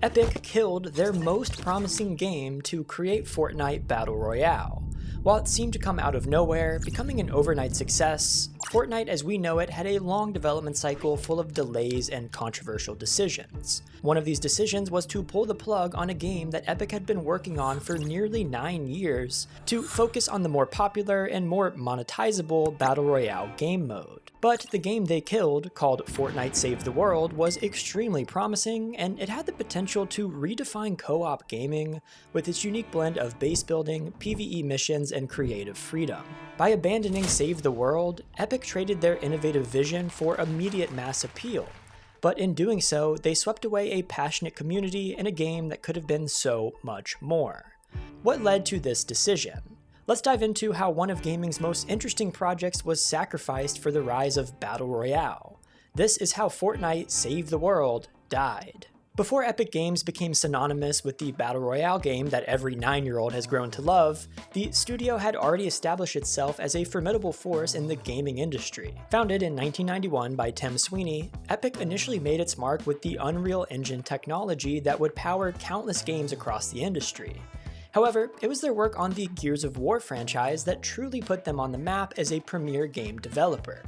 Epic killed their most promising game to create Fortnite Battle Royale. While it seemed to come out of nowhere, becoming an overnight success, Fortnite as we know it had a long development cycle full of delays and controversial decisions. One of these decisions was to pull the plug on a game that Epic had been working on for nearly 9 years to focus on the more popular and more monetizable Battle Royale game mode. But the game they killed, called Fortnite Save The World, was extremely promising, and it had the potential to redefine co-op gaming with its unique blend of base building, PvE missions, and creative freedom. By abandoning Save the World, Epic traded their innovative vision for immediate mass appeal. But in doing so, they swept away a passionate community in a game that could have been so much more. What led to this decision? Let's dive into how one of gaming's most interesting projects was sacrificed for the rise of Battle Royale. This is how Fortnite Save the World died. Before Epic Games became synonymous with the Battle Royale game that every 9-year-old has grown to love, the studio had already established itself as a formidable force in the gaming industry. Founded in 1991 by Tim Sweeney, Epic initially made its mark with the Unreal Engine technology that would power countless games across the industry. However, it was their work on the Gears of War franchise that truly put them on the map as a premier game developer.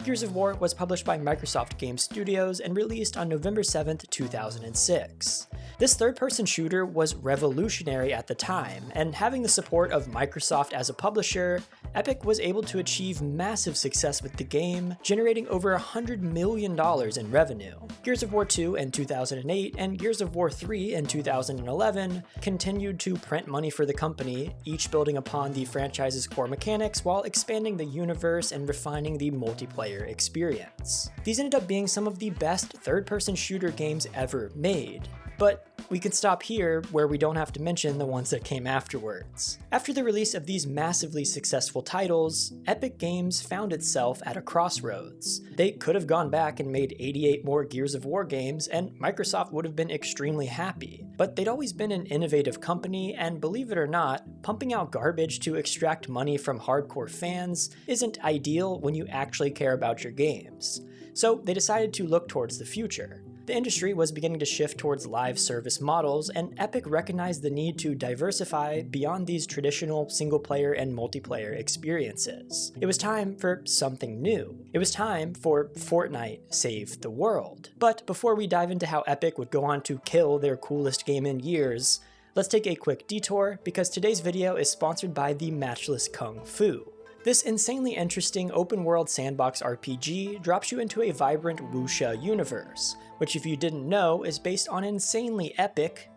Gears of War was published by Microsoft Game Studios and released on November 7, 2006. This third-person shooter was revolutionary at the time, and having the support of Microsoft as a publisher, Epic was able to achieve massive success with the game, generating over $100 million in revenue. Gears of War 2 in 2008 and Gears of War 3 in 2011 continued to print money for the company, each building upon the franchise's core mechanics while expanding the universe and refining the multiplayer experience. These ended up being some of the best third-person shooter games ever made. But we can stop here where we don't have to mention the ones that came afterwards. After the release of these massively successful titles, Epic Games found itself at a crossroads. They could have gone back and made 88 more Gears of War games, and Microsoft would have been extremely happy. But they'd always been an innovative company, and believe it or not, pumping out garbage to extract money from hardcore fans isn't ideal when you actually care about your games. So they decided to look towards the future. The industry was beginning to shift towards live service models, and Epic recognized the need to diversify beyond these traditional single-player and multiplayer experiences. It was time for something new. It was time for Fortnite Save the World. But before we dive into how Epic would go on to kill their coolest game in years, let's take a quick detour because today's video is sponsored by the matchless Kung Fu. This insanely interesting open-world sandbox RPG drops you into a vibrant wuxia universe, which if you didn't know is based on insanely epic,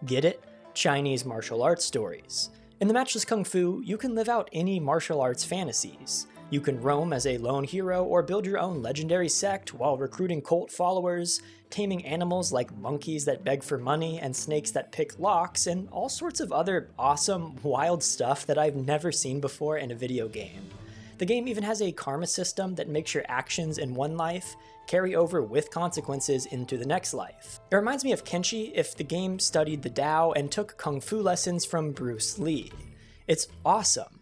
get it, Chinese martial arts stories. In the matchless Kung Fu, you can live out any martial arts fantasies. You can roam as a lone hero or build your own legendary sect while recruiting cult followers, taming animals like monkeys that beg for money and snakes that pick locks, and all sorts of other awesome, wild stuff that I've never seen before in a video game. The game even has a karma system that makes your actions in one life carry over with consequences into the next life. It reminds me of Kenshi if the game studied the Tao and took kung fu lessons from Bruce Lee. It's awesome.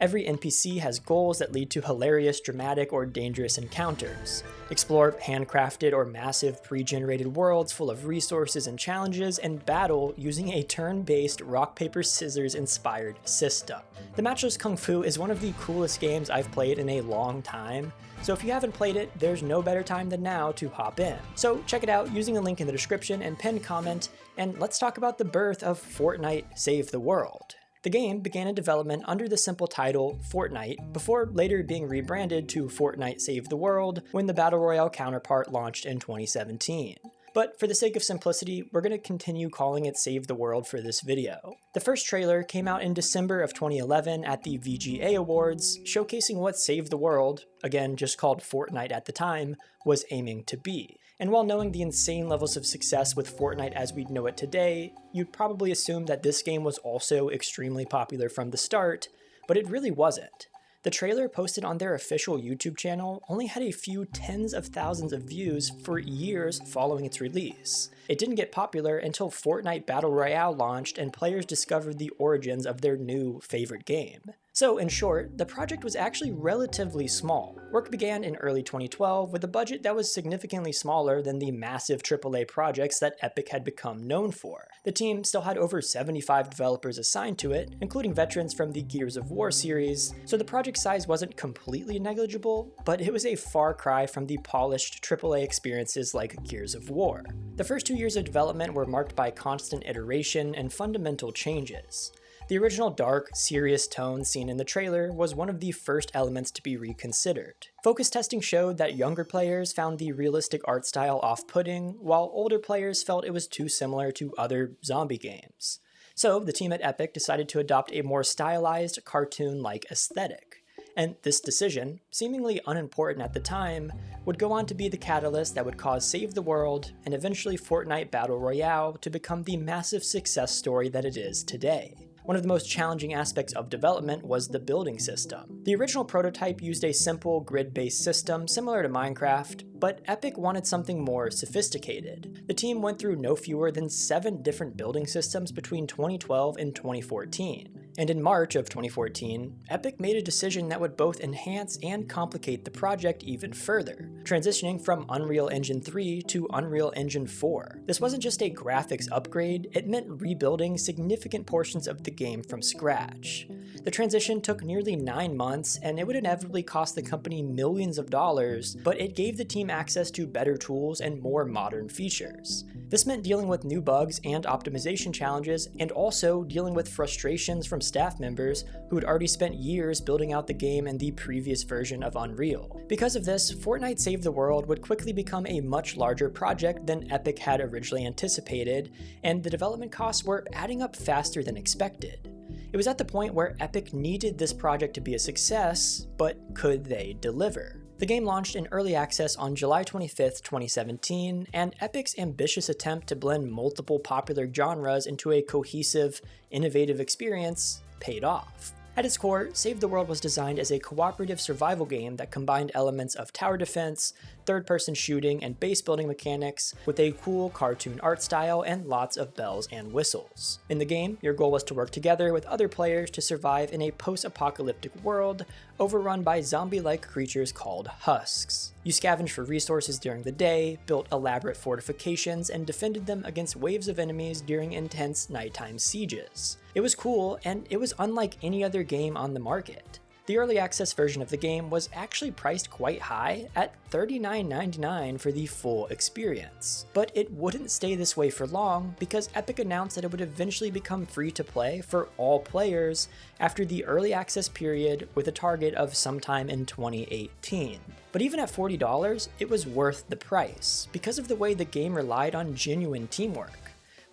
Every NPC has goals that lead to hilarious, dramatic, or dangerous encounters. Explore handcrafted or massive pre-generated worlds full of resources and challenges, and battle using a turn-based rock-paper-scissors inspired system. The Matchless Kung Fu is one of the coolest games I've played in a long time, so if you haven't played it, there's no better time than now to hop in. So check it out using the link in the description and pinned comment, and let's talk about the birth of Fortnite Save the World. The game began in development under the simple title Fortnite, before later being rebranded to Fortnite Save the World when the Battle Royale counterpart launched in 2017. But for the sake of simplicity, we're going to continue calling it Save the World for this video. The first trailer came out in December of 2011 at the VGA Awards, showcasing what Save the World, again just called Fortnite at the time, was aiming to be. And while knowing the insane levels of success with Fortnite as we know it today, you'd probably assume that this game was also extremely popular from the start, but it really wasn't. The trailer posted on their official YouTube channel only had a few tens of thousands of views for years following its release. It didn't get popular until Fortnite Battle Royale launched and players discovered the origins of their new favorite game. So in short, the project was actually relatively small. Work began in early 2012 with a budget that was significantly smaller than the massive AAA projects that Epic had become known for. The team still had over 75 developers assigned to it, including veterans from the Gears of War series, so the project size wasn't completely negligible, but it was a far cry from the polished AAA experiences like Gears of War. The first 2 years of development were marked by constant iteration and fundamental changes. The original dark, serious tone seen in the trailer was one of the first elements to be reconsidered. Focus testing showed that younger players found the realistic art style off-putting, while older players felt it was too similar to other zombie games. So the team at Epic decided to adopt a more stylized, cartoon-like aesthetic. And this decision, seemingly unimportant at the time, would go on to be the catalyst that would cause Save the World, and eventually Fortnite Battle Royale, to become the massive success story that it is today. One of the most challenging aspects of development was the building system. The original prototype used a simple grid-based system similar to Minecraft, but Epic wanted something more sophisticated. The team went through no fewer than 7 different building systems between 2012 and 2014. And in March of 2014, Epic made a decision that would both enhance and complicate the project even further, transitioning from Unreal Engine 3 to Unreal Engine 4. This wasn't just a graphics upgrade, it meant rebuilding significant portions of the game from scratch. The transition took nearly 9 months, and it would inevitably cost the company millions of dollars, but it gave the team access to better tools and more modern features. This meant dealing with new bugs and optimization challenges, and also dealing with frustrations from staff members who had already spent years building out the game in the previous version of Unreal. Because of this, Fortnite Save the World would quickly become a much larger project than Epic had originally anticipated, and the development costs were adding up faster than expected. It was at the point where Epic needed this project to be a success, but could they deliver? The game launched in early access on July 25th, 2017, and Epic's ambitious attempt to blend multiple popular genres into a cohesive, innovative experience paid off. At its core, Save the World was designed as a cooperative survival game that combined elements of tower defense, third-person shooting, and base building mechanics with a cool cartoon art style and lots of bells and whistles. In the game, your goal was to work together with other players to survive in a post-apocalyptic world overrun by zombie-like creatures called husks. You scavenged for resources during the day, built elaborate fortifications, and defended them against waves of enemies during intense nighttime sieges. It was cool, and it was unlike any other game on the market. The early access version of the game was actually priced quite high at $39.99 for the full experience. But it wouldn't stay this way for long because Epic announced that it would eventually become free to play for all players after the early access period with a target of sometime in 2018. But even at $40, it was worth the price because of the way the game relied on genuine teamwork.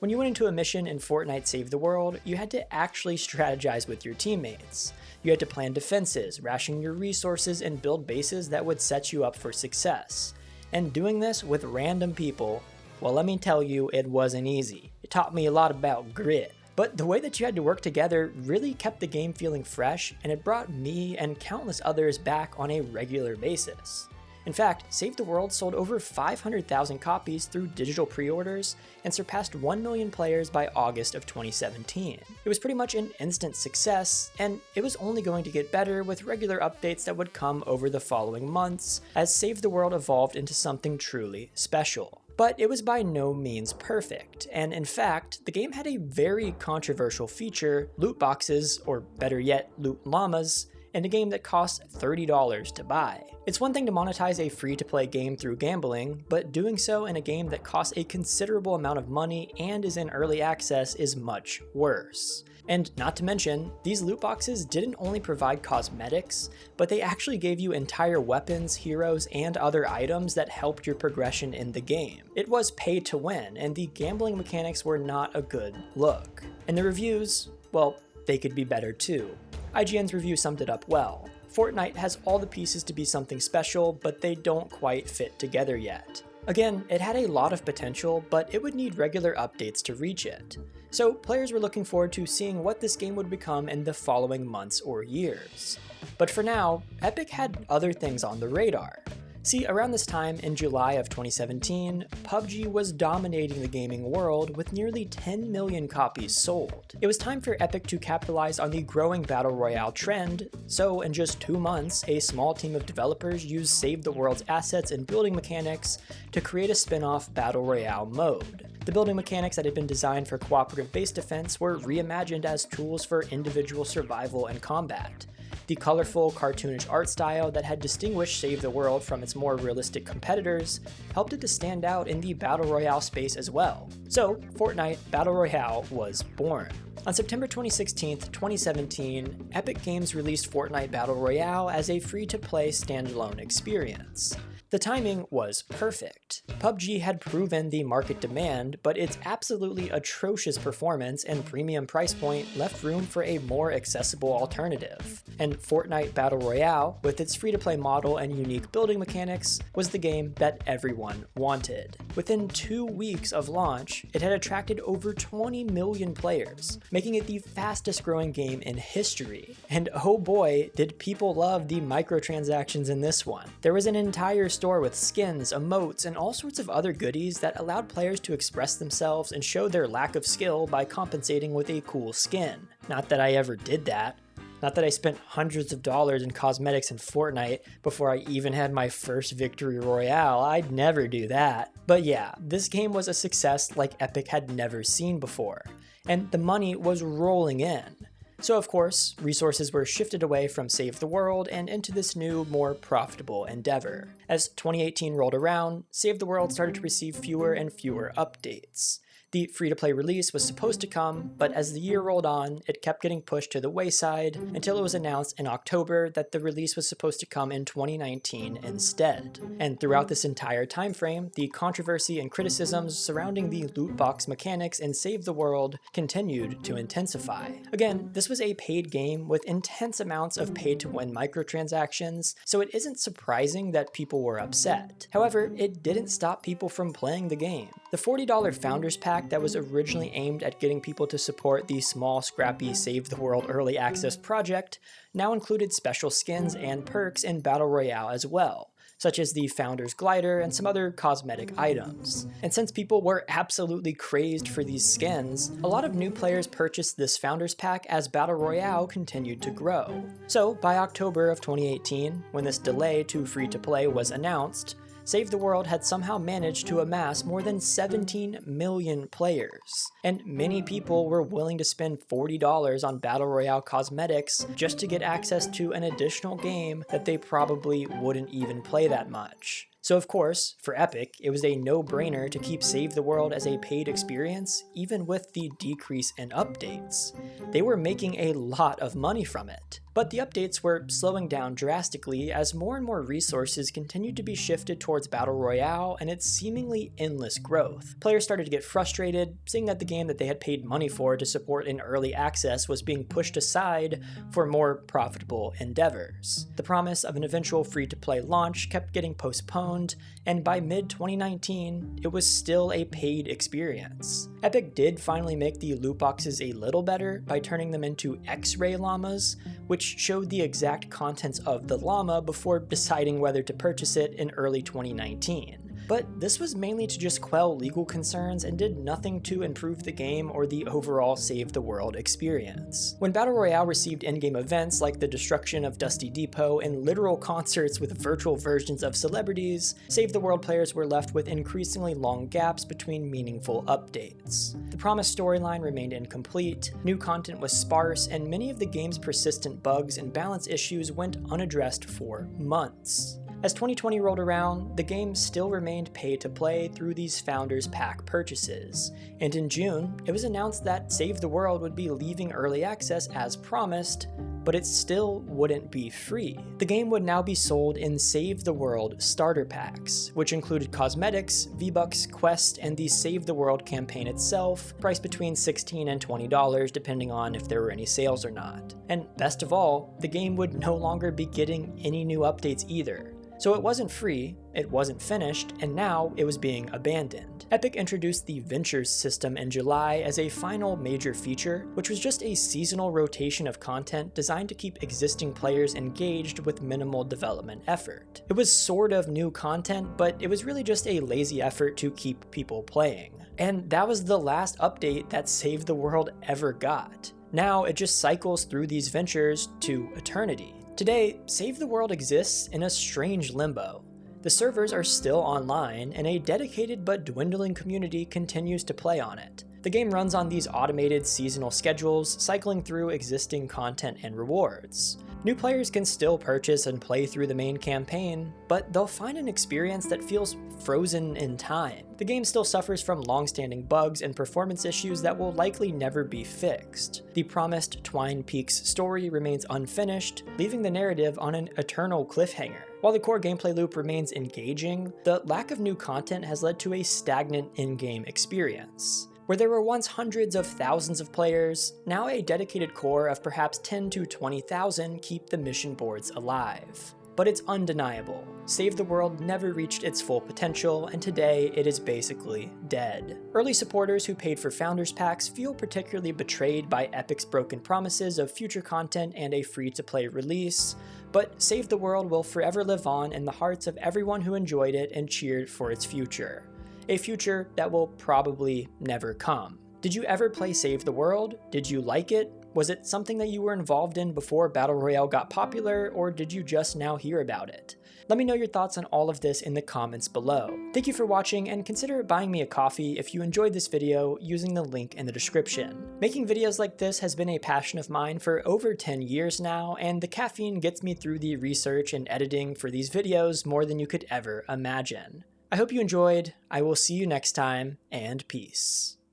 When you went into a mission in Fortnite Save the World, you had to actually strategize with your teammates. You had to plan defenses, ration your resources, and build bases that would set you up for success. And doing this with random people, well, let me tell you, it wasn't easy. It taught me a lot about grit. But the way that you had to work together really kept the game feeling fresh, and it brought me and countless others back on a regular basis. In fact, Save the World sold over 500,000 copies through digital pre-orders and surpassed 1 million players by August of 2017. It was pretty much an instant success, and it was only going to get better with regular updates that would come over the following months as Save the World evolved into something truly special. But it was by no means perfect, and in fact, the game had a very controversial feature, loot boxes, or better yet, loot llamas, in a game that costs $30 to buy. It's one thing to monetize a free-to-play game through gambling, but doing so in a game that costs a considerable amount of money and is in early access is much worse. And not to mention, these loot boxes didn't only provide cosmetics, but they actually gave you entire weapons, heroes, and other items that helped your progression in the game. It was pay to win, and the gambling mechanics were not a good look. And the reviews, well, they could be better too. IGN's review summed it up well. Fortnite has all the pieces to be something special, but they don't quite fit together yet. Again, it had a lot of potential, but it would need regular updates to reach it. So players were looking forward to seeing what this game would become in the following months or years. But for now, Epic had other things on the radar. See, around this time in July of 2017, PUBG was dominating the gaming world with nearly 10 million copies sold. It was time for Epic to capitalize on the growing Battle Royale trend, so in just 2 months, a small team of developers used Save the World's assets and building mechanics to create a spin-off Battle Royale mode. The building mechanics that had been designed for cooperative base defense were reimagined as tools for individual survival and combat. The colorful, cartoonish art style that had distinguished Save the World from its more realistic competitors helped it to stand out in the Battle Royale space as well. So, Fortnite Battle Royale was born. On September 26, 2017, Epic Games released Fortnite Battle Royale as a free-to-play standalone experience. The timing was perfect. PUBG had proven the market demand, but its absolutely atrocious performance and premium price point left room for a more accessible alternative. And Fortnite Battle Royale, with its free-to-play model and unique building mechanics, was the game that everyone wanted. Within 2 weeks of launch, it had attracted over 20 million players, making it the fastest growing game in history. And oh boy, did people love the microtransactions in this one. There was an entire store with skins, emotes, and all sorts of other goodies that allowed players to express themselves and show their lack of skill by compensating with a cool skin. Not that I ever did that. Not that I spent hundreds of dollars in cosmetics in Fortnite before I even had my first victory royale. I'd never do that. But yeah, this game was a success like Epic had never seen before, and the money was rolling in. So of course, resources were shifted away from Save the World and into this new, more profitable endeavor. As 2018 rolled around, Save the World started to receive fewer and fewer updates. The free-to-play release was supposed to come, but as the year rolled on, it kept getting pushed to the wayside until it was announced in October that the release was supposed to come in 2019 instead. And throughout this entire time frame, the controversy and criticisms surrounding the loot box mechanics in Save the World continued to intensify. Again, this was a paid game with intense amounts of paid-to-win microtransactions, so it isn't surprising that people were upset. However, it didn't stop people from playing the game. The $40 Founders Pack that was originally aimed at getting people to support the small, scrappy Save the World Early Access project now included special skins and perks in Battle Royale as well, such as the Founder's Glider and some other cosmetic items. And since people were absolutely crazed for these skins, a lot of new players purchased this Founders Pack as Battle Royale continued to grow. So by October of 2018, when this delay to free-to-play was announced, Save the World had somehow managed to amass more than 17 million players, and many people were willing to spend $40 on Battle Royale cosmetics just to get access to an additional game that they probably wouldn't even play that much. So of course, for Epic, it was a no-brainer to keep Save the World as a paid experience, even with the decrease in updates. They were making a lot of money from it. But the updates were slowing down drastically as more and more resources continued to be shifted towards Battle Royale and its seemingly endless growth. Players started to get frustrated, seeing that the game that they had paid money for to support in early access was being pushed aside for more profitable endeavors. The promise of an eventual free-to-play launch kept getting postponed, and by mid-2019, it was still a paid experience. Epic did finally make the loot boxes a little better by turning them into X-ray llamas, which showed the exact contents of the llama before deciding whether to purchase it in early 2019. But this was mainly to just quell legal concerns and did nothing to improve the game or the overall Save the World experience. When Battle Royale received in-game events like the destruction of Dusty Depot and literal concerts with virtual versions of celebrities, Save the World players were left with increasingly long gaps between meaningful updates. The promised storyline remained incomplete, new content was sparse, and many of the game's persistent bugs and balance issues went unaddressed for months. As 2020 rolled around, the game still remained pay-to-play through these Founders Pack purchases, and in June, it was announced that Save the World would be leaving early access as promised, but it still wouldn't be free. The game would now be sold in Save the World starter packs, which included cosmetics, V-Bucks, quests, and the Save the World campaign itself, priced between $16 and $20 depending on if there were any sales or not. And best of all, the game would no longer be getting any new updates either. So it wasn't free, it wasn't finished, and now it was being abandoned. Epic introduced the Ventures system in July as a final major feature, which was just a seasonal rotation of content designed to keep existing players engaged with minimal development effort. It was sort of new content, but it was really just a lazy effort to keep people playing. And that was the last update that Save the World ever got. Now it just cycles through these ventures to eternity. Today, Save the World exists in a strange limbo. The servers are still online, and a dedicated but dwindling community continues to play on it. The game runs on these automated seasonal schedules, cycling through existing content and rewards. New players can still purchase and play through the main campaign, but they'll find an experience that feels frozen in time. The game still suffers from long-standing bugs and performance issues that will likely never be fixed. The promised Twine Peaks story remains unfinished, leaving the narrative on an eternal cliffhanger. While the core gameplay loop remains engaging, the lack of new content has led to a stagnant in-game experience. Where there were once hundreds of thousands of players, now a dedicated core of perhaps 10 to 20,000 keep the mission boards alive. But it's undeniable. Save the World never reached its full potential, and today it is basically dead. Early supporters who paid for Founders Packs feel particularly betrayed by Epic's broken promises of future content and a free-to-play release, but Save the World will forever live on in the hearts of everyone who enjoyed it and cheered for its future. A future that will probably never come. Did you ever play Save the World? Did you like it? Was it something that you were involved in before Battle Royale got popular, or did you just now hear about it? Let me know your thoughts on all of this in the comments below. Thank you for watching, and consider buying me a coffee if you enjoyed this video using the link in the description. Making videos like this has been a passion of mine for over 10 years now, and the caffeine gets me through the research and editing for these videos more than you could ever imagine. I hope you enjoyed. I will see you next time, and peace.